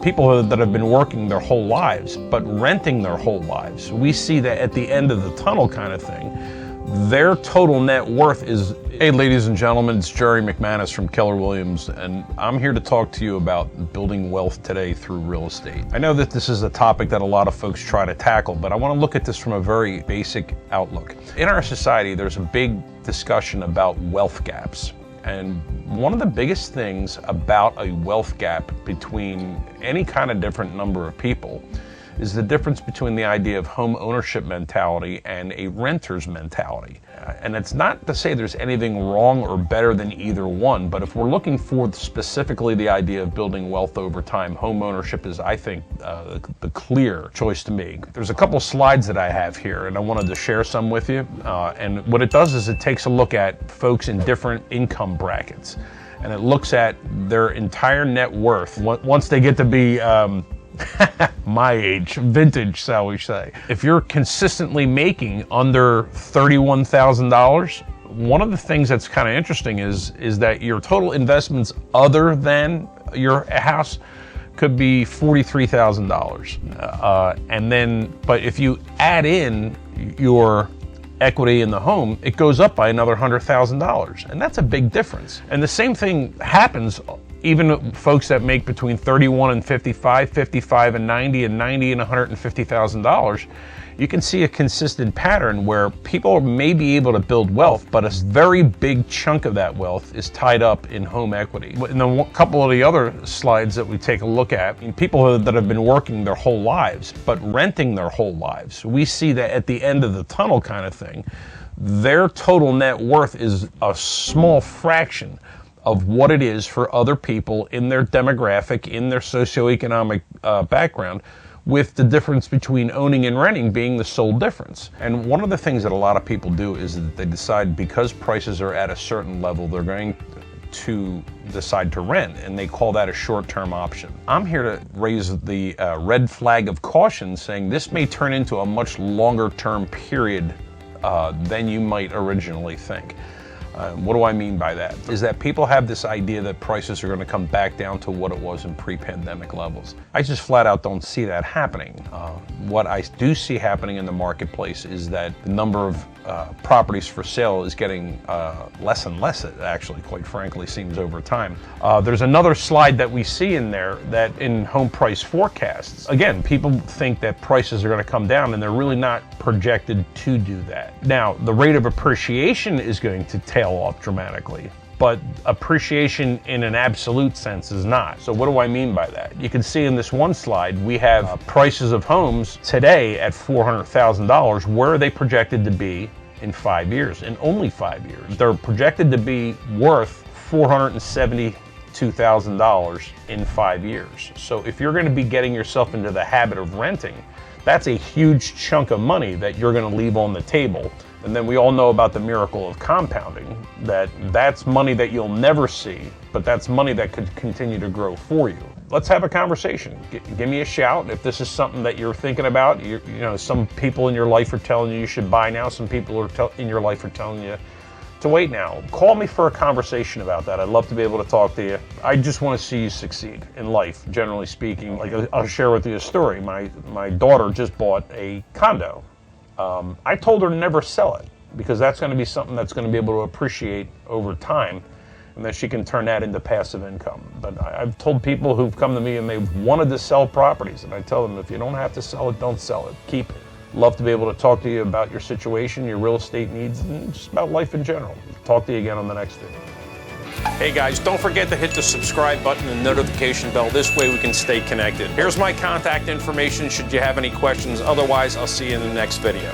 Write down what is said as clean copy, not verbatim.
people that have been working their whole lives, but renting their whole lives. We see that at the end of the tunnel kind of thing. Their total net worth is... Hey, ladies and gentlemen, it's Jerry McManus from Keller Williams, and I'm here to talk to you about building wealth today through real estate. I know that this is a topic that a lot of folks try to tackle, but I want to look at this from a very basic outlook. In our society, there's a big discussion about wealth gaps. And one of the biggest things about a wealth gap between any kind of different number of people is the difference between the idea of home ownership mentality and a renter's mentality. And it's not to say there's anything wrong or better than either one, but if we're looking for specifically the idea of building wealth over time, home ownership is, I think, the clear choice to make. There's a couple slides that I have here, and I wanted to share some with you. And what it does is it takes a look at folks in different income brackets, and it looks at their entire net worth once they get to be my age, vintage, shall we say. If you're consistently making under $31,000, one of the things that's kind of interesting is that your total investments other than your house could be $43,000. And then, but if you add in your equity in the home, it goes up by another $100,000. And that's a big difference. And the same thing happens even folks that make between 31 and 55, 55 and 90, and 90 and $150,000, you can see a consistent pattern where people may be able to build wealth, but a very big chunk of that wealth is tied up in home equity. In a couple of the other slides that we take a look at, people that have been working their whole lives, but renting their whole lives, we see that at the end of the tunnel kind of thing, their total net worth is a small fraction of what it is for other people in their demographic, in their socioeconomic background, with the difference between owning and renting being the sole difference. And one of the things that a lot of people do is that they decide because prices are at a certain level, they're going to decide to rent, and they call that a short-term option. I'm here to raise the red flag of caution, saying this may turn into a much longer-term period than you might originally think. What do I mean by that? Is that people have this idea that prices are going to come back down to what it was in pre-pandemic levels. I just flat out don't see that happening. What I do see happening in the marketplace is that the number of properties for sale is getting less and less, it actually, quite frankly, seems over time. There's another slide that we see in there that in home price forecasts, again, people think that prices are going to come down and they're really not projected to do that. Now, the rate of appreciation is going to tail off dramatically, but appreciation in an absolute sense is not. So what do I mean by that? You can see in this one slide, we have prices of homes today at $400,000. Where are they projected to be in 5 years? In only 5 years. They're projected to be worth $472,000 in 5 years. So if you're going to be getting yourself into the habit of renting, that's a huge chunk of money that you're going to leave on the table. And then we all know about the miracle of compounding, that's money that you'll never see, but that's money that could continue to grow for you. Let's have a conversation. Give me a shout if this is something that you're thinking about. You know, some people in your life are telling you should buy now. Some people in your life are telling you to wait now. Call me for a conversation about that. I'd love to be able to talk to you. I just want to see you succeed in life, generally speaking. Like, I'll share with you a story. My daughter just bought a condo. I told her to never sell it because that's going to be something that's going to be able to appreciate over time, and that she can turn that into passive income. But I've told people who've come to me and they've wanted to sell properties, and I tell them, if you don't have to sell it, don't sell it. Keep it. Love to be able to talk to you about your situation, your real estate needs, and just about life in general. Talk to you again on the next video. Hey guys, don't forget to hit the subscribe button and notification bell. This way we can stay connected. Here's my contact information should you have any questions. Otherwise, I'll see you in the next video.